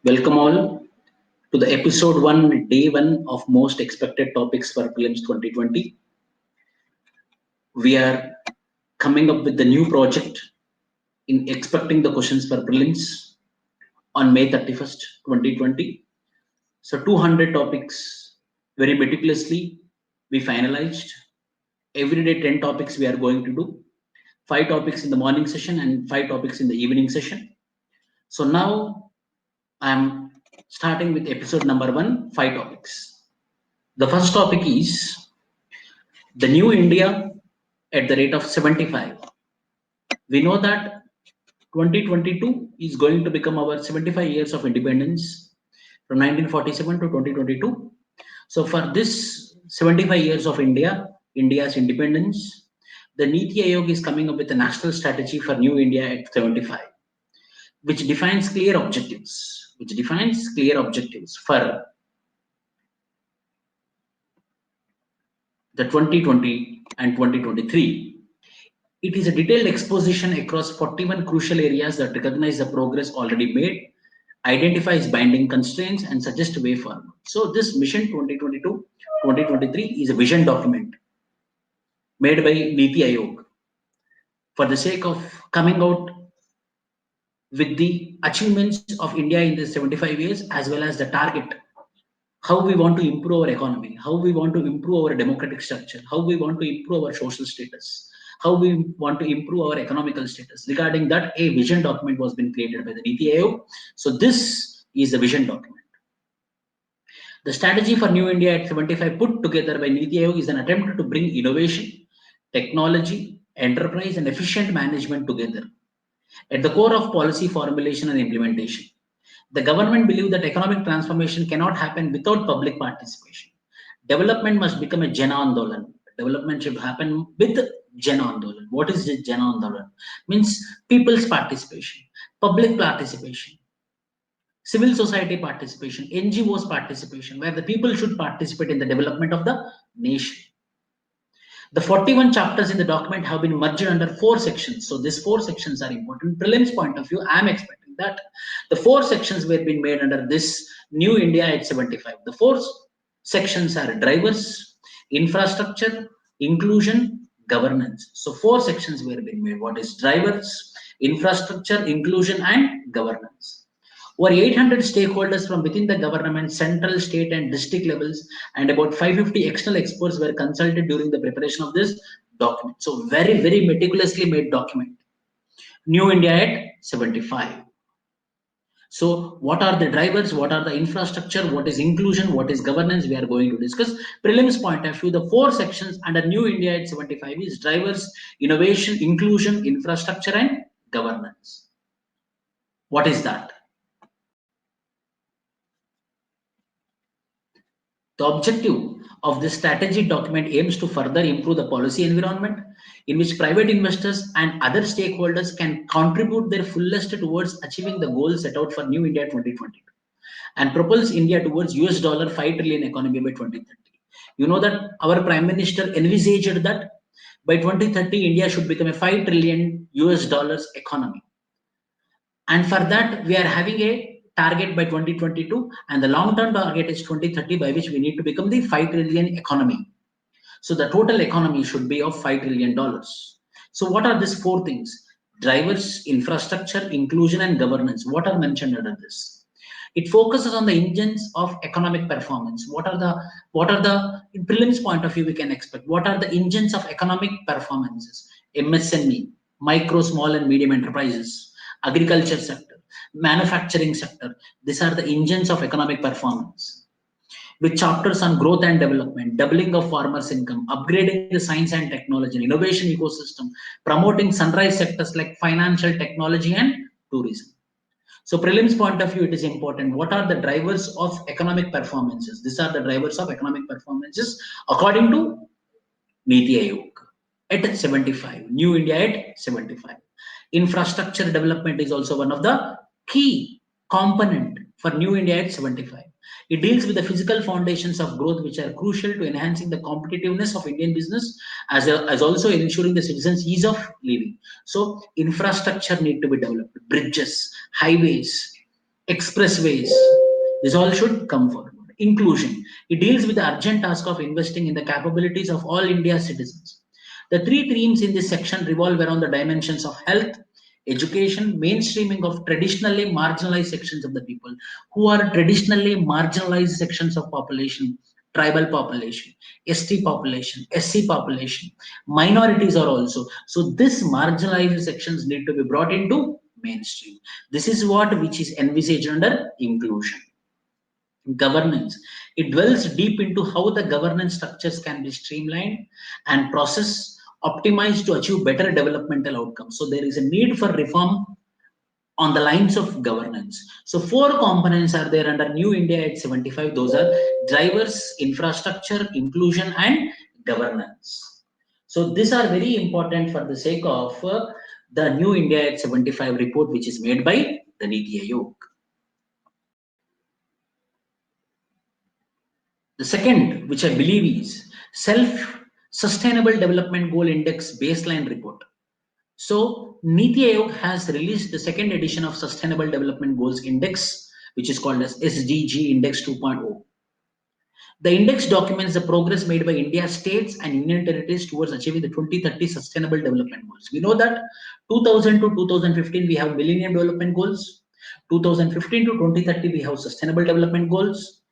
Welcome all to the episode 1, day 1 of most expected topics for Prelims 2020. We are coming up with the new project in expecting the questions for Prelims on May 31st, 2020. So 200 topics very meticulously we finalized. Every day 10 topics we are going to do. 5 topics in the morning session and 5 topics in the evening session. So now I am starting with episode number 1, 5 topics. The first topic is the new India at the rate of 75. We know that 2022 is going to become our 75 years of independence from 1947 to 2022. So for this 75 years of India's independence, the Niti Aayog is coming up with a national strategy for new India at 75, which defines clear objectives, for the 2020 and 2023. It is a detailed exposition across 41 crucial areas that recognize the progress already made, identifies binding constraints, and suggests a way forward. So this Mission 2022-2023 is a vision document made by Niti Aayog for the sake of coming out with the achievements of India in the 75 years as well as the target, how we want to improve our economy, how we want to improve our democratic structure, how we want to improve our social status, how we want to improve our economical status. Regarding that, a vision document was been created by the Niti Aayog. So this is the vision document. The strategy for New India at 75 put together by Niti Aayog is an attempt to bring innovation, technology, enterprise, and efficient management together at the core of policy formulation and implementation. The government believes that economic transformation cannot happen without public participation. Development must become a Jan Andolan. Development should happen with Jan Andolan. What is Jan Andolan? Means people's participation, public participation, civil society participation, NGOs participation, where the people should participate in the development of the nation. The 41 chapters in the document have been merged under 4 sections. So these 4 sections are important. Prelims point of view, I am expecting that the 4 sections were being made under this new India at 75. The 4 sections are drivers, infrastructure, inclusion, governance. So 4 sections were being made. What is drivers, infrastructure, inclusion, and governance? Over 800 stakeholders from within the government, central, state, and district levels, and about 550 external experts were consulted during the preparation of this document. So very, very meticulously made document. New India at 75. So what are the drivers? What are the infrastructure? What is inclusion? What is governance? We are going to discuss. Prelims point of view, the 4 sections under New India at 75 is drivers, innovation, inclusion, infrastructure, and governance. What is that? The objective of this strategy document aims to further improve the policy environment in which private investors and other stakeholders can contribute their fullest towards achieving the goals set out for New India 2022 and propels India towards $5 trillion economy by 2030. You know that our Prime Minister envisaged that by 2030 India should become a $5 trillion economy. And for that, we are having a target by 2022, and the long-term target is 2030, by which we need to become the 5 trillion economy. So the total economy should be of $5 trillion. So what are these 4 things? Drivers, infrastructure, inclusion, and governance. What are mentioned under this? It focuses on the engines of economic performance. What are the in prelims point of view we can expect? What are the engines of economic performances? MSME, micro, small, and medium enterprises, agriculture sector, manufacturing sector. These are the engines of economic performance, with chapters on growth and development, doubling of farmers' income, upgrading the science and technology and innovation ecosystem, promoting sunrise sectors like financial technology and tourism. So prelims point of view, it is important. What are the drivers of economic performances? These are the drivers of economic performances according to Niti Aayog at 75, New India at 75. Infrastructure development is also one of the key component for New India at 75. It deals with the physical foundations of growth which are crucial to enhancing the competitiveness of Indian business as also ensuring the citizens' ease of living. So infrastructure need to be developed, bridges, highways, expressways. This all should come forward. Inclusion. It deals with the urgent task of investing in the capabilities of all India's citizens. The three themes in this section revolve around the dimensions of health, education, mainstreaming of traditionally marginalized sections of the people who are traditionally marginalized sections of population, tribal population, ST population, SC population, minorities are also. So this marginalized sections need to be brought into mainstream. This is what which is envisaged under inclusion. Governance. It dwells deep into how the governance structures can be streamlined and process optimized to achieve better developmental outcomes. So there is a need for reform on the lines of governance. So four components are there under New India at 75. Those are drivers, infrastructure, inclusion, and governance. So these are very important for the sake of the New India at 75 report, which is made by the Niti Aayog. The second, which I believe is Self-Sustainable Development Goal Index Baseline Report. So Niti Aayog has released the second edition of Sustainable Development Goals Index, which is called as SDG Index 2.0. The index documents the progress made by India, states and union territories towards achieving the 2030 Sustainable Development Goals. We know that 2000 to 2015 we have Millennium Development Goals. 2015 to 2030 we have Sustainable Development Goals.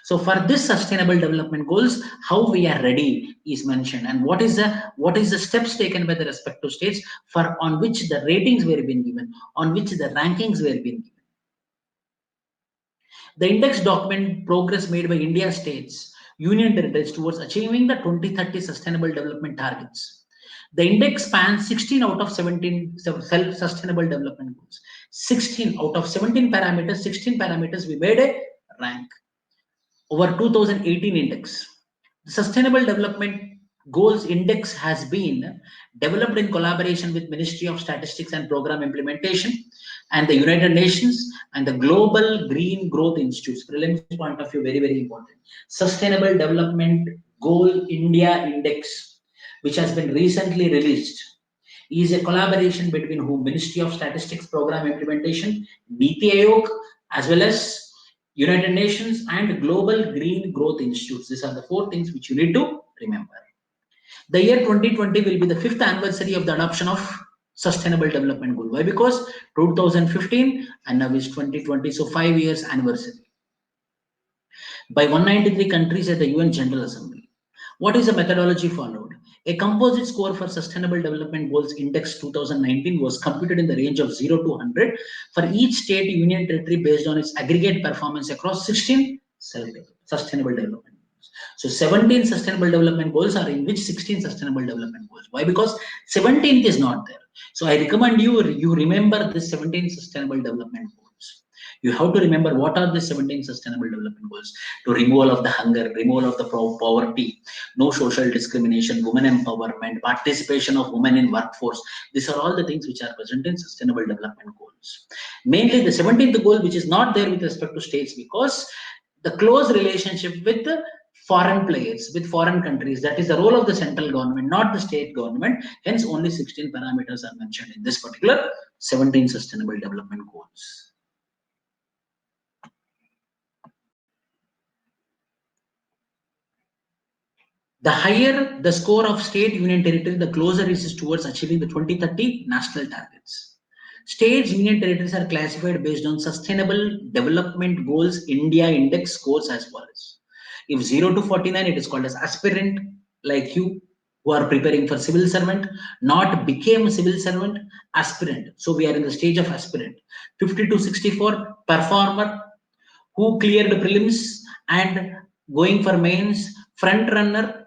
So for this sustainable development goals, how we are ready is mentioned, and what is the steps taken by the respective states for on which the ratings were being given, on which the rankings were being given. The index document progress made by India states, union territories towards achieving the 2030 sustainable development targets. The index spans 16 out of 17 self-sustainable development goals. 16 out of 17 parameters, 16 parameters we made a rank. Over 2018 index. The Sustainable Development Goals Index has been developed in collaboration with Ministry of Statistics and Program Implementation and the United Nations and the Global Green Growth Institutes. Prelims point of view, very, very important. Sustainable Development Goal India Index, which has been recently released, is a collaboration between whom Ministry of Statistics Program Implementation, Niti Aayog, as well as United Nations and Global Green Growth Institutes. These are the four things which you need to remember. The year 2020 will be the 5th anniversary of the adoption of Sustainable Development Goal. Why? Because 2015 and now is 2020, so 5 years anniversary. By 193 countries at the UN General Assembly. What is the methodology followed? A composite score for Sustainable Development Goals Index 2019 was computed in the range of 0 to 100 for each state, union territory based on its aggregate performance across 16 Sustainable Development Goals. So 17 Sustainable Development Goals are in which 16 Sustainable Development Goals. Why? Because 17th is not there. So I recommend you remember this 17 Sustainable Development Goals. You have to remember what are the 17 Sustainable Development Goals. To removal of the hunger, removal of the poverty, no social discrimination, women empowerment, participation of women in workforce. These are all the things which are present in Sustainable Development Goals. Mainly the 17th goal, which is not there with respect to states, because the close relationship with the foreign players, with foreign countries, that is the role of the central government, not the state government. Hence, only 16 parameters are mentioned in this particular 17 Sustainable Development Goals. The higher the score of state, union territory, the closer it is towards achieving the 2030 national targets. States, union territories are classified based on Sustainable Development Goals India Index scores as follows. If 0 to 49, it is called as aspirant, like you who are preparing for civil servant, not became a civil servant, aspirant. So we are in the stage of aspirant. 50 to 64, performer, who cleared the prelims and going for mains, front runner,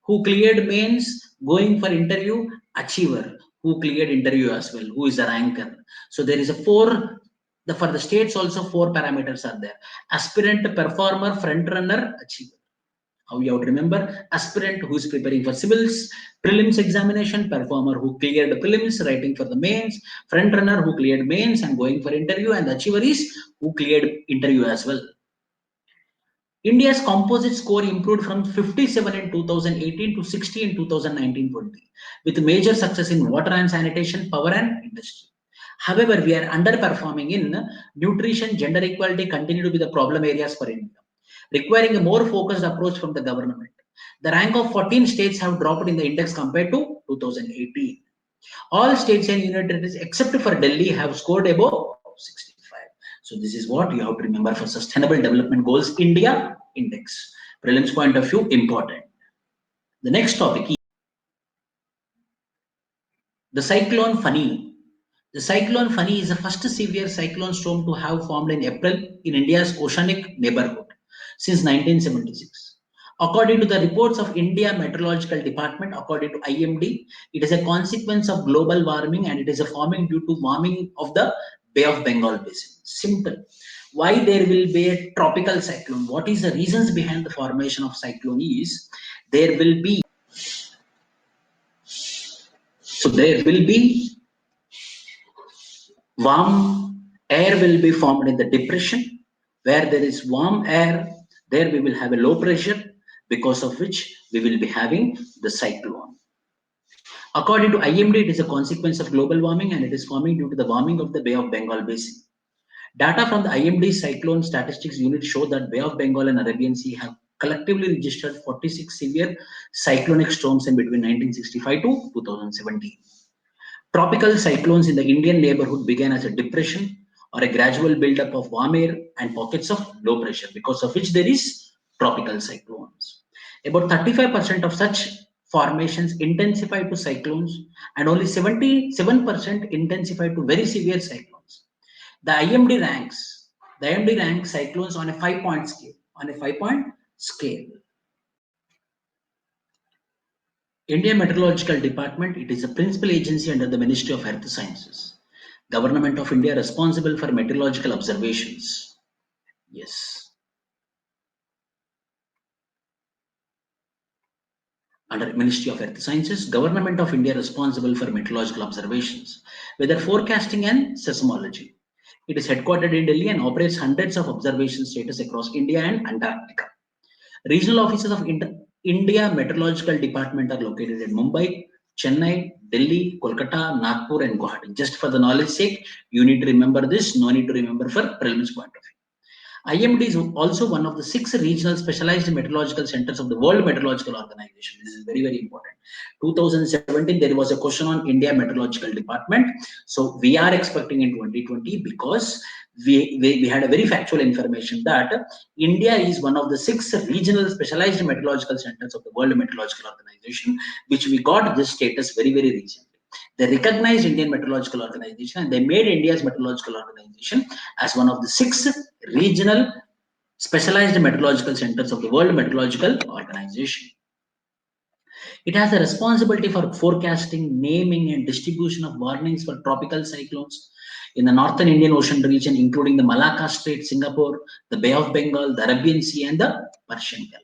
who cleared mains, going for interview, achiever, who cleared interview as well, who is a ranker. So there is a for the states also 4 parameters are there. Aspirant, performer, front runner, achiever. How you have to remember? Aspirant who is preparing for civils, prelims examination, performer who cleared the prelims, writing for the mains, front runner who cleared mains and going for interview, and the achiever is who cleared interview as well. India's composite score improved from 57 in 2018 to 60 in 2019-20, with major success in water and sanitation, power and industry. However, we are underperforming in nutrition, gender equality continue to be the problem areas for India, requiring a more focused approach from the government. The rank of 14 states have dropped in the index compared to 2018. All states and union territories except for Delhi have scored above 65. So this is what you have to remember for Sustainable Development Goals India Index. Prelims point of view important. The next topic is the cyclone Fani. The cyclone Fani is the first severe cyclone storm to have formed in April in India's oceanic neighborhood since 1976. According to the reports of India Meteorological Department, according to IMD, it is a consequence of global warming and it is a forming due to warming of the Bay of Bengal basin. Simple. Why there will be a tropical cyclone? What is the reasons behind the formation of cyclone is there will be warm air will be formed in the depression. Where there is warm air, there we will have a low pressure, because of which we will be having the cyclone. According to IMD, it is a consequence of global warming and it is forming due to the warming of the Bay of Bengal basin. Data from the IMD Cyclone Statistics Unit show that Bay of Bengal and Arabian Sea have collectively registered 46 severe cyclonic storms in between 1965 to 2017. Tropical cyclones in the Indian neighborhood began as a depression or a gradual buildup of warm air and pockets of low pressure, because of which there is tropical cyclones. About 35% of such formations intensify to cyclones and only 77% intensify to very severe cyclones. The IMD ranks cyclones on a 5-point scale. India Meteorological Department, it is a principal agency under the Ministry of Earth Sciences. Government of India responsible for meteorological observations. Yes. Under Ministry of Earth Sciences, Government of India responsible for meteorological observations, weather forecasting and seismology. It is headquartered in Delhi and operates hundreds of observation stations across India and Antarctica. Regional offices of India Meteorological Department are located in Mumbai, Chennai, Delhi, Kolkata, Nagpur, and Guwahati. Just for the knowledge sake, you need to remember this. No need to remember for prelims point of view. IMD is also one of the 6 regional specialized meteorological centers of the World Meteorological Organization. This is very, very important. 2017, there was a question on India Meteorological Department. So we are expecting in 2020, because we had a very factual information that India is one of the 6 regional specialized meteorological centers of the World Meteorological Organization, which we got this status very, very recently. They recognized Indian Meteorological Organization and they made India's Meteorological Organization as one of the 6 regional specialized meteorological centers of the World Meteorological Organization. It has the responsibility for forecasting, naming, and distribution of warnings for tropical cyclones in the northern Indian Ocean region, including the Malacca Strait, Singapore, the Bay of Bengal, the Arabian Sea, and the Persian Gulf.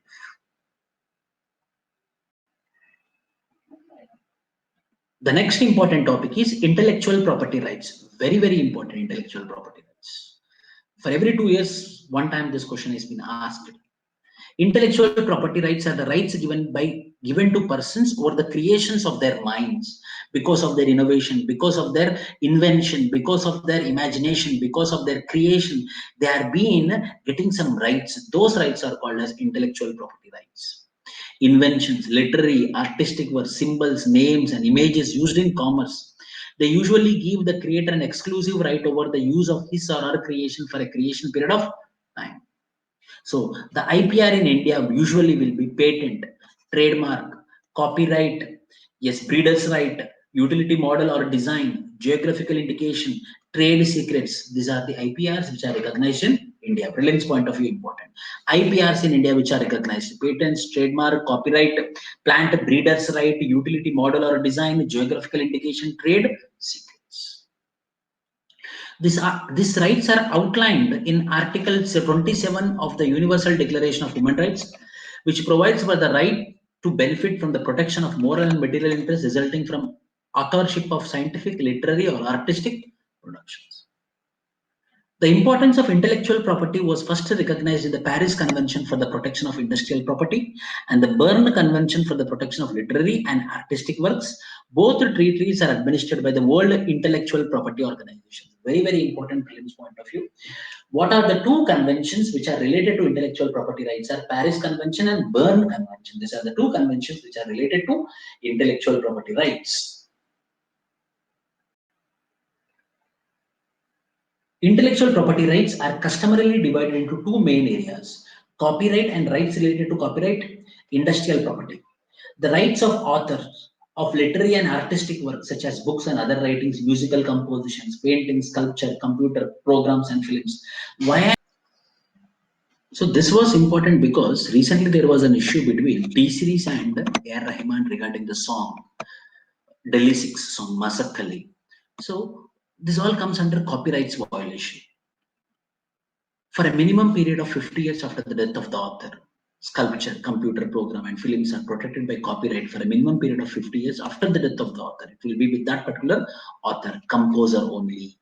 The next important topic is intellectual property rights. Very, very important intellectual property rights. For every 2 years, one time this question has been asked. Intellectual property rights are the rights given to persons over the creations of their minds, because of their innovation, because of their invention, because of their imagination, because of their creation. They are getting some rights. Those rights are called as intellectual property rights. Inventions, literary, artistic works, symbols, names, and images used in commerce. They usually give the creator an exclusive right over the use of his or her creation for a creation period of time. So the IPR in India usually will be patent, trademark, copyright, yes, breeder's right, utility model or design, geographical indication, trade secrets. These are the IPRs which are recognized in India. Prelims point of view important. IPRs in India which are recognized: patents, trademark, copyright, plant breeder's right, utility model or design, geographical indication, trade secrets. These rights are outlined in Article 27 of the Universal Declaration of Human Rights, which provides for the right to benefit from the protection of moral and material interests resulting from authorship of scientific, literary, or artistic productions. The importance of intellectual property was first recognized in the Paris Convention for the Protection of Industrial Property and the Berne Convention for the Protection of Literary and Artistic Works. Both treaties are administered by the World Intellectual Property Organization. Very, very important prelims point of view. What are the two conventions which are related to intellectual property rights? Are Paris Convention and Berne Convention. These are the two conventions which are related to intellectual property rights. Intellectual property rights are customarily divided into two main areas: copyright and rights related to copyright, industrial property. The rights of authors of literary and artistic works such as books and other writings, musical compositions, paintings, sculpture, computer programs, and films. Why? So this was important because recently there was an issue between T Series and A.R. Rahman regarding the song Delhi Six song Masak Kali. So this all comes under copyrights violation. For a minimum period of 50 years after the death of the author, sculpture, computer program, and films are protected by copyright for a minimum period of 50 years after the death of the author. It will be with that particular author, composer only.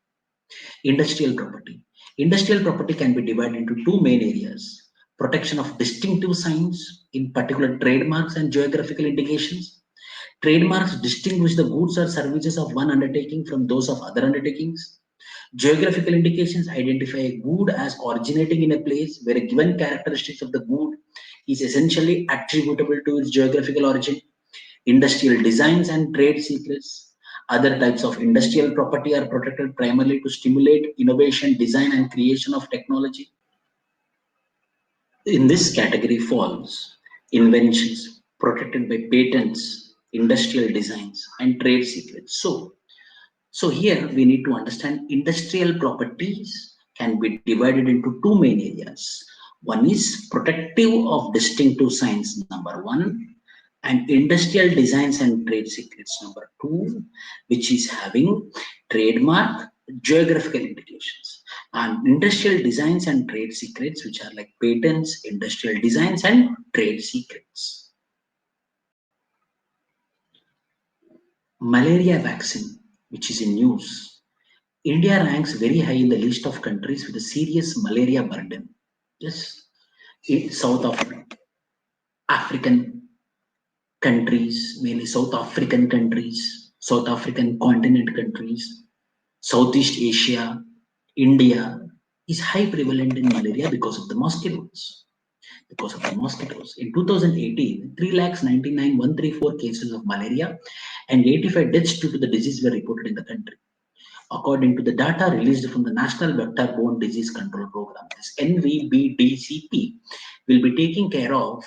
Industrial property. Industrial property can be divided into two main areas: protection of distinctive signs, in particular trademarks and geographical indications. Trademarks distinguish the goods or services of one undertaking from those of other undertakings. Geographical indications identify a good as originating in a place where a given characteristics of the good is essentially attributable to its geographical origin. Industrial designs and trade secrets. Other types of industrial property are protected primarily to stimulate innovation, design, and creation of technology. In this category falls inventions protected by patents, industrial designs, and trade secrets. So here we need to understand industrial properties can be divided into two main areas. One is protective of distinctive signs, number one, and industrial designs and trade secrets, number two, which is having trademark geographical indications. And industrial designs and trade secrets, which are like patents, industrial designs, and trade secrets. Malaria vaccine, which is in news. India ranks very high in the list of countries with a serious malaria burden. Yes, in South African countries, mainly South African countries, South African continent countries, Southeast Asia, India is high prevalent in malaria because of the mosquitoes. Because of the mosquitoes. In 2018, 3,99,134 cases of malaria and 85 deaths due to the disease were reported in the country, according to the data released from the National Vector-Borne Disease Control Program. This NVBDCP will be taking care of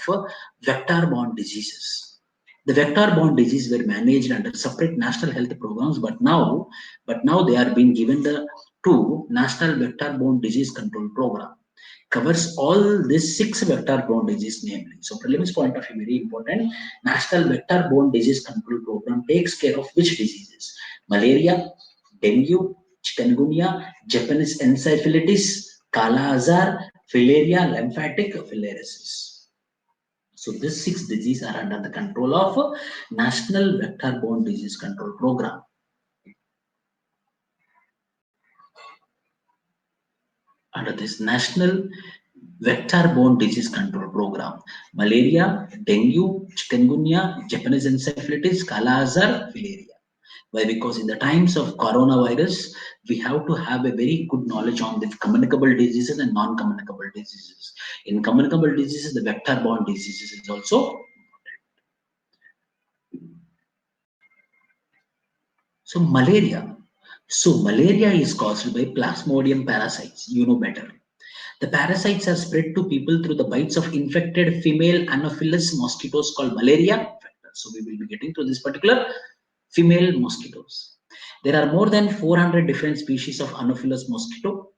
vector-borne diseases. The vector-borne diseases were managed under separate national health programs, but now they are being given the to National Vector-Borne Disease Control Program. Covers all these 6 vector-borne disease namely. So prelims point of view very important. National Vector-Borne Disease Control Program takes care of which diseases? Malaria, dengue, chikungunya, Japanese encephalitis, kala azar, filaria, lymphatic filariasis. So these 6 diseases are under the control of National Vector-Borne Disease Control Program. Under this National Vector-Borne Disease Control Program, malaria, dengue, chikungunya, Japanese encephalitis, kala azar, filaria. Why? Because in the times of coronavirus, we have to have a very good knowledge on the communicable diseases and non-communicable diseases. In communicable diseases, the vector-borne diseases is also important. So malaria. So malaria is caused by Plasmodium parasites. You know better. The parasites are spread to people through the bites of infected female Anopheles mosquitoes called malaria vectors. So we will be getting to this particular female mosquitoes. There are more than 400 different species of Anopheles mosquito.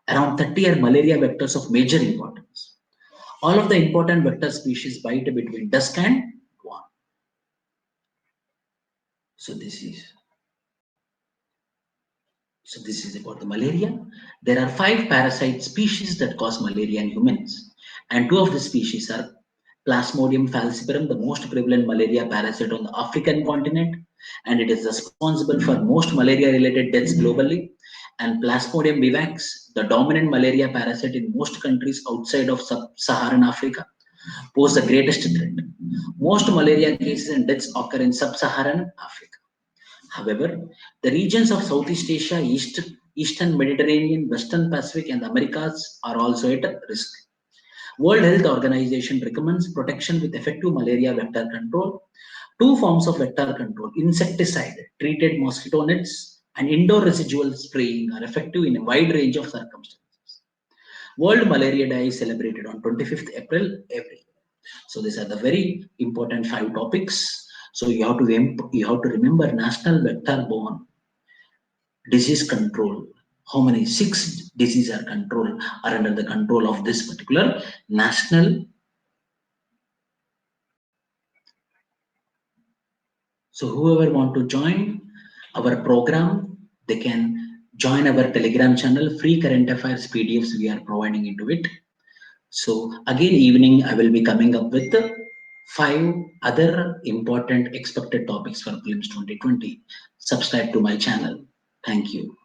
Around 30 are malaria vectors of major importance. All of the important vector species bite between dusk and dawn. So this is about the malaria. There are 5 parasite species that cause malaria in humans, and 2 of the species are Plasmodium falciparum, the most prevalent malaria parasite on the African continent, and it is responsible for most malaria-related deaths globally. and Plasmodium vivax, the dominant malaria parasite in most countries outside of sub-Saharan Africa, pose the greatest threat. Most malaria cases and deaths occur in sub-Saharan Africa. However, the regions of Southeast Asia, Eastern Mediterranean, Western Pacific, and the Americas are also at risk. World Health Organization recommends protection with effective malaria vector control. Two forms of vector control, insecticide, treated mosquito nets, and indoor residual spraying are effective in a wide range of circumstances. World Malaria Day is celebrated on 25th April every year. So these are the very important 5 topics. So you have to remember national vector-borne disease control. How many? 6 diseases are under the control of this particular national. So whoever want to join our program, they can join our Telegram channel. Free current affairs PDFs we are providing into it. So again, evening I will be coming up with 5 other important expected topics for Prelims 2020. Subscribe to my channel. Thank you.